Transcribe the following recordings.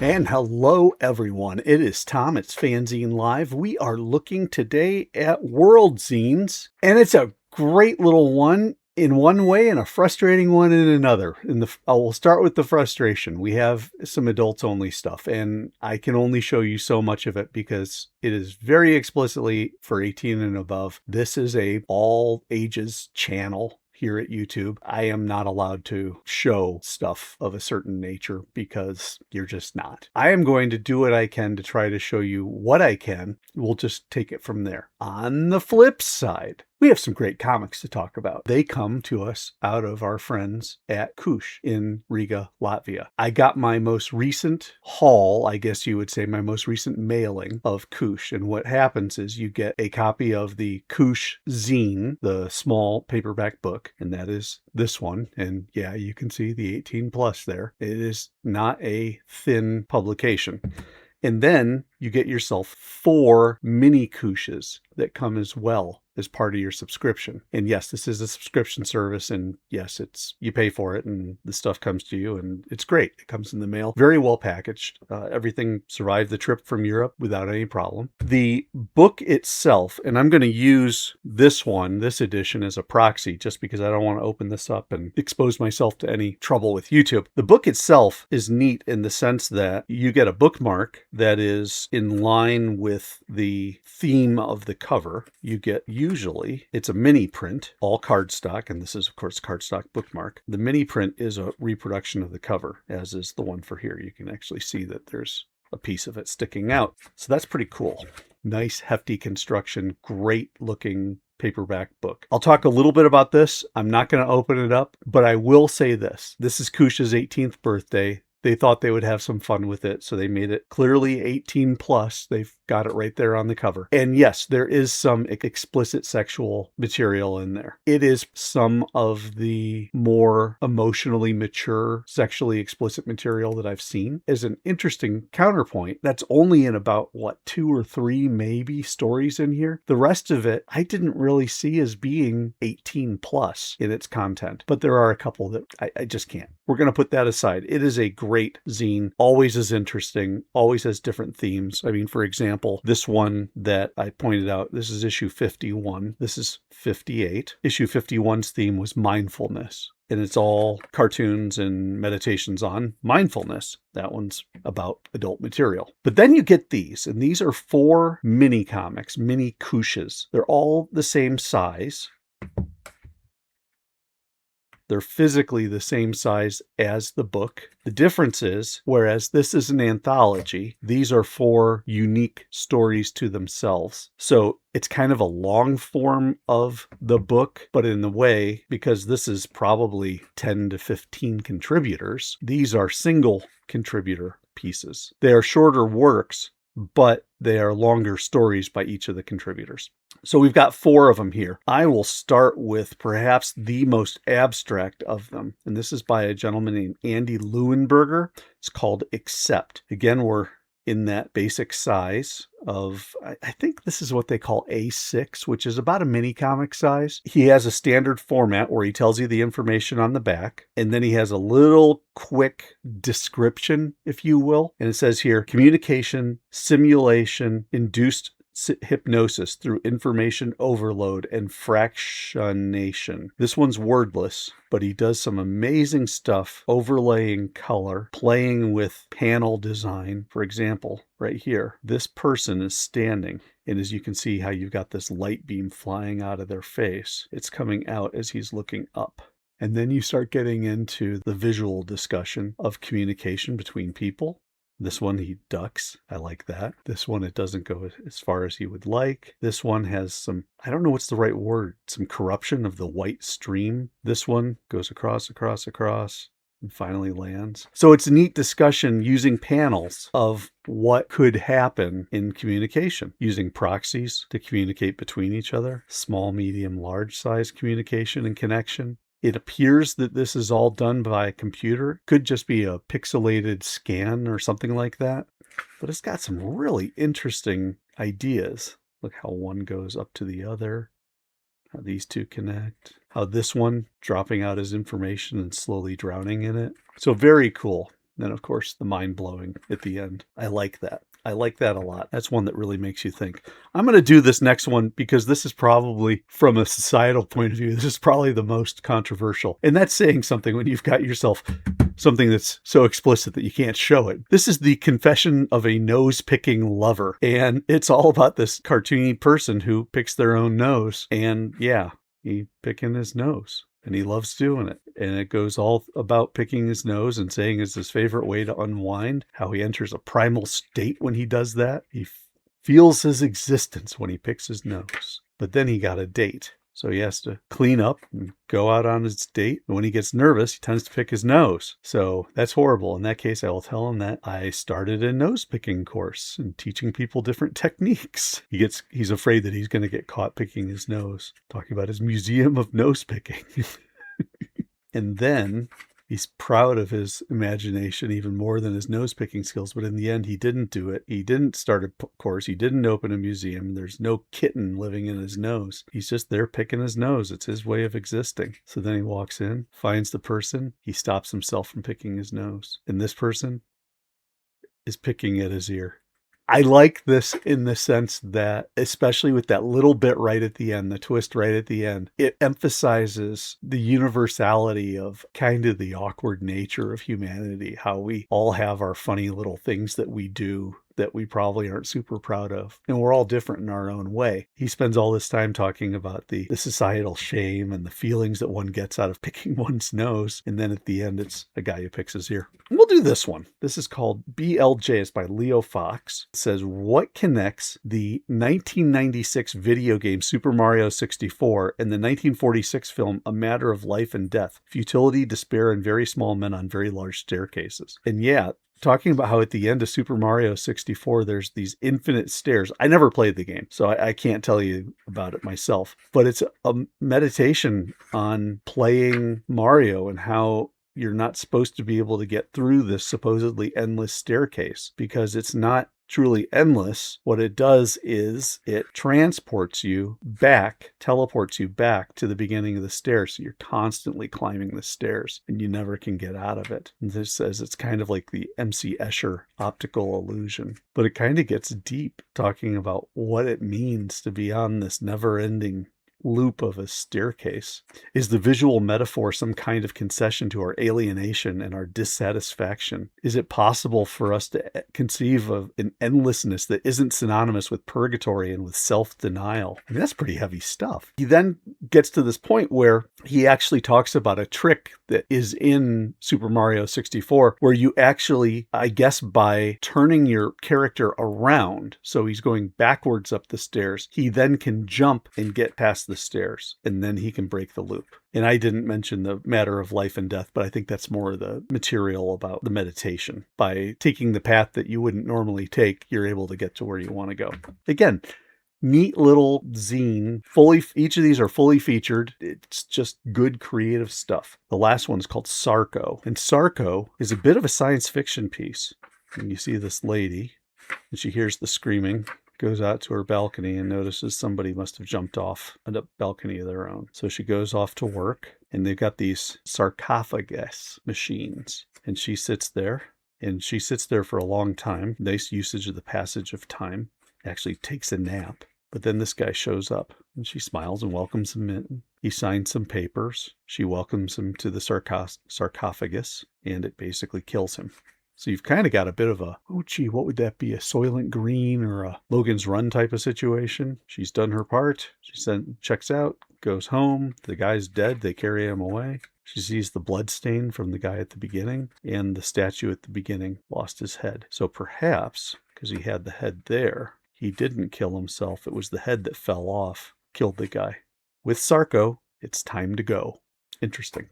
And hello, everyone. It is Tom. It's FANzine Live. We are looking today at World Zines, and it's a great little one in one way and a frustrating one in another. I will start with the frustration. We have some adults-only stuff, and I can only show you so much of it because it is very explicitly for 18 and above. This is a all ages channel here at YouTube. I am not allowed to show stuff of a certain nature because you're just not. I am going to do what I can to try to show you what I can. We'll just take it from there. On the flip side, we have some great comics to talk about. They come to us out of our friends at mini-kuš in Riga, Latvia. I got my most recent haul, I guess you would say, my most recent mailing of mini-kuš. And what happens is you get a copy of the mini-kuš zine, the small paperback book, and that is this one. And yeah, you can see the 18 plus there. It is not a thin publication. And then you get yourself 4 mini-kušes that come as well as part of your subscription. And yes, this is a subscription service, and yes, you pay for it and the stuff comes to you, and it's great. It comes in the mail, very well packaged. Everything survived the trip from Europe without any problem. The book itself, and I'm going to use this edition as a proxy just because I don't want to open this up and expose myself to any trouble with YouTube. The book itself is neat in the sense that you get a bookmark that is in line with the theme of the cover. You get, usually, it's a mini print, all cardstock, and this is, of course, cardstock bookmark. The mini print is a reproduction of the cover, as is the one for here. You can actually see that there's a piece of it sticking out. So that's pretty cool. Nice, hefty construction, great looking paperback book. I'll talk a little bit about this. I'm not going to open it up, but I will say this. This is Kush's 18th birthday. They thought they would have some fun with it, so they made it clearly 18 plus. They've got it right there on the cover. And yes, there is some explicit sexual material in there. It is some of the more emotionally mature, sexually explicit material that I've seen. As an interesting counterpoint, that's only in about, 2 or 3 maybe stories in here. The rest of it, I didn't really see as being 18 plus in its content, but there are a couple that I just can't. We're going to put that aside. It is a great zine, always is interesting, always has different themes. I mean, for example, this one that I pointed out, this is issue 51. This is 58. Issue 51's theme was mindfulness. And it's all cartoons and meditations on mindfulness. That one's about adult material. But then you get these, and these are 4 mini comics, mini-kušes. They're all the same size. They're physically the same size as the book. The difference is, whereas this is an anthology, these are 4 unique stories to themselves. So it's kind of a long form of the book, but in a way, because this is probably 10 to 15 contributors, these are single contributor pieces. They are shorter works, but they are longer stories by each of the contributors. So we've got 4 of them here. I will start with perhaps the most abstract of them. And this is by a gentleman named Andy Leuenberger. It's called Accept. Again, we're in that basic size of, I think this is what they call A6, which is about a mini comic size. He has a standard format where he tells you the information on the back, and then he has a little quick description, if you will. And it says here, communication, simulation, induced hypnosis through information overload and fractionation. This one's wordless, but he does some amazing stuff, overlaying color, playing with panel design. For example, right here, this person is standing, and as you can see how you've got this light beam flying out of their face, it's coming out as he's looking up. And then you start getting into the visual discussion of communication between people. This one, he ducks. I like that. This one, it doesn't go as far as he would like. This one has some, I don't know what's the right word, some corruption of the white stream. This one goes across, and finally lands. So it's a neat discussion using panels of what could happen in communication, using proxies to communicate between each other, small, medium, large size communication and connection. It appears that this is all done by a computer. Could just be a pixelated scan or something like that. But it's got some really interesting ideas. Look how one goes up to the other, how these two connect, how this one dropping out his information and slowly drowning in it. So very cool. then, of course, the mind-blowing at the end. I like that. I like that a lot. That's one that really makes you think. I'm going to do this next one because this is probably, from a societal point of view, this is probably the most controversial. And that's saying something when you've got yourself something that's so explicit that you can't show it. This is the confession of a nose-picking lover. And it's all about this cartoony person who picks their own nose. And yeah, he picking his nose. And he loves doing it. And it goes all about picking his nose and saying it's his favorite way to unwind, how he enters a primal state when he does that. He feels his existence when he picks his nose. But then he got a date. So he has to clean up and go out on his date. And when he gets nervous, he tends to pick his nose. So that's horrible. In that case, I will tell him that I started a nose picking course and teaching people different techniques. He's afraid that he's going to get caught picking his nose. Talking about his museum of nose picking. And then he's proud of his imagination even more than his nose picking skills. But in the end, he didn't do it. He didn't start a course. He didn't open a museum. There's no kitten living in his nose. He's just there picking his nose. It's his way of existing. So then he walks in, finds the person. He stops himself from picking his nose. And this person is picking at his ear. I like this in the sense that, especially with that little bit right at the end, the twist right at the end, it emphasizes the universality of kind of the awkward nature of humanity, how we all have our funny little things that we do that we probably aren't super proud of. And we're all different in our own way. He spends all this time talking about the societal shame and the feelings that one gets out of picking one's nose. And then at the end, it's a guy who picks his ear. And we'll do this one. This is called BLJ. It's by Leo Fox. It says, what connects the 1996 video game Super Mario 64 and the 1946 film A Matter of Life and Death, Futility, Despair, and Very Small Men on Very Large Staircases? And yeah, talking about how at the end of Super Mario 64, there's these infinite stairs. I never played the game, so I can't tell you about it myself. But it's a meditation on playing Mario and how you're not supposed to be able to get through this supposedly endless staircase because it's not truly endless. What it does is it teleports you back to the beginning of the stairs. So you're constantly climbing the stairs and you never can get out of it. And this says it's kind of like the MC Escher optical illusion, but it kind of gets deep, talking about what it means to be on this never-ending loop of a staircase. Is the visual metaphor some kind of concession to our alienation and our dissatisfaction? Is it possible for us to conceive of an endlessness that isn't synonymous with purgatory and with self-denial? I mean, that's pretty heavy stuff. He then gets to this point where he actually talks about a trick that is in Super Mario 64 where you actually, I guess by turning your character around, so he's going backwards up the stairs, he then can jump and get past the stairs, and then he can break the loop. And I didn't mention the matter of life and death, but I think that's more the material about the meditation. By taking the path that you wouldn't normally take, you're able to get to where you want to go. Again, neat little zine. Each of these are fully featured. It's just good creative stuff. The last one is called Sarko. And Sarko is a bit of a science fiction piece. And you see this lady, and she hears the screaming, goes out to her balcony and notices somebody must have jumped off a balcony of their own. So she goes off to work, and they've got these sarcophagus machines. And she sits there for a long time. Nice usage of the passage of time. Actually takes a nap. But then this guy shows up, and she smiles and welcomes him in. He signs some papers. She welcomes him to the sarcophagus, and it basically kills him. So you've kind of got a bit of a, oh gee, what would that be? A Soylent Green or a Logan's Run type of situation. She's done her part. She checks out, goes home. The guy's dead. They carry him away. She sees the blood stain from the guy at the beginning, and the statue at the beginning lost his head. So perhaps, because he had the head there, he didn't kill himself. It was the head that fell off, killed the guy. With Sarko, it's time to go. Interesting.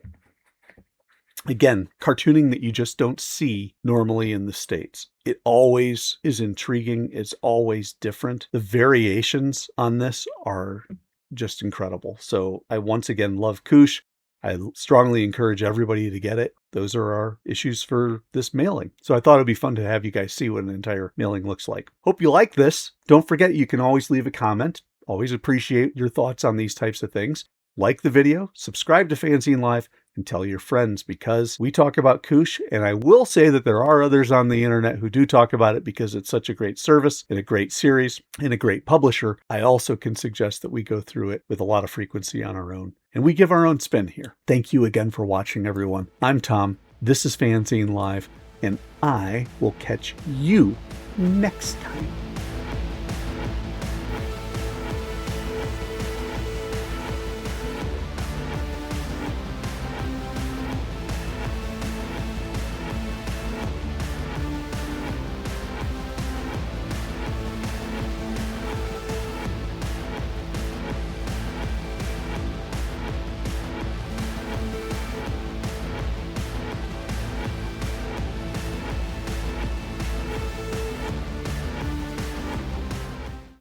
Again, cartooning that you just don't see normally in the States. It always is intriguing. It's always different. The variations on this are just incredible. So I once again love Kush. I strongly encourage everybody to get it. Those are our issues for this mailing. So I thought it'd be fun to have you guys see what an entire mailing looks like. Hope you like this. Don't forget, you can always leave a comment. Always appreciate your thoughts on these types of things. like the video, subscribe to FANzine Live, and tell your friends, because we talk about kuš, and I will say that there are others on the internet who do talk about it because it's such a great service and a great series and a great publisher. I also can suggest that we go through it with a lot of frequency on our own, and we give our own spin here. Thank you again for watching, everyone. I'm Tom. This is FANzine Live, and I will catch you next time.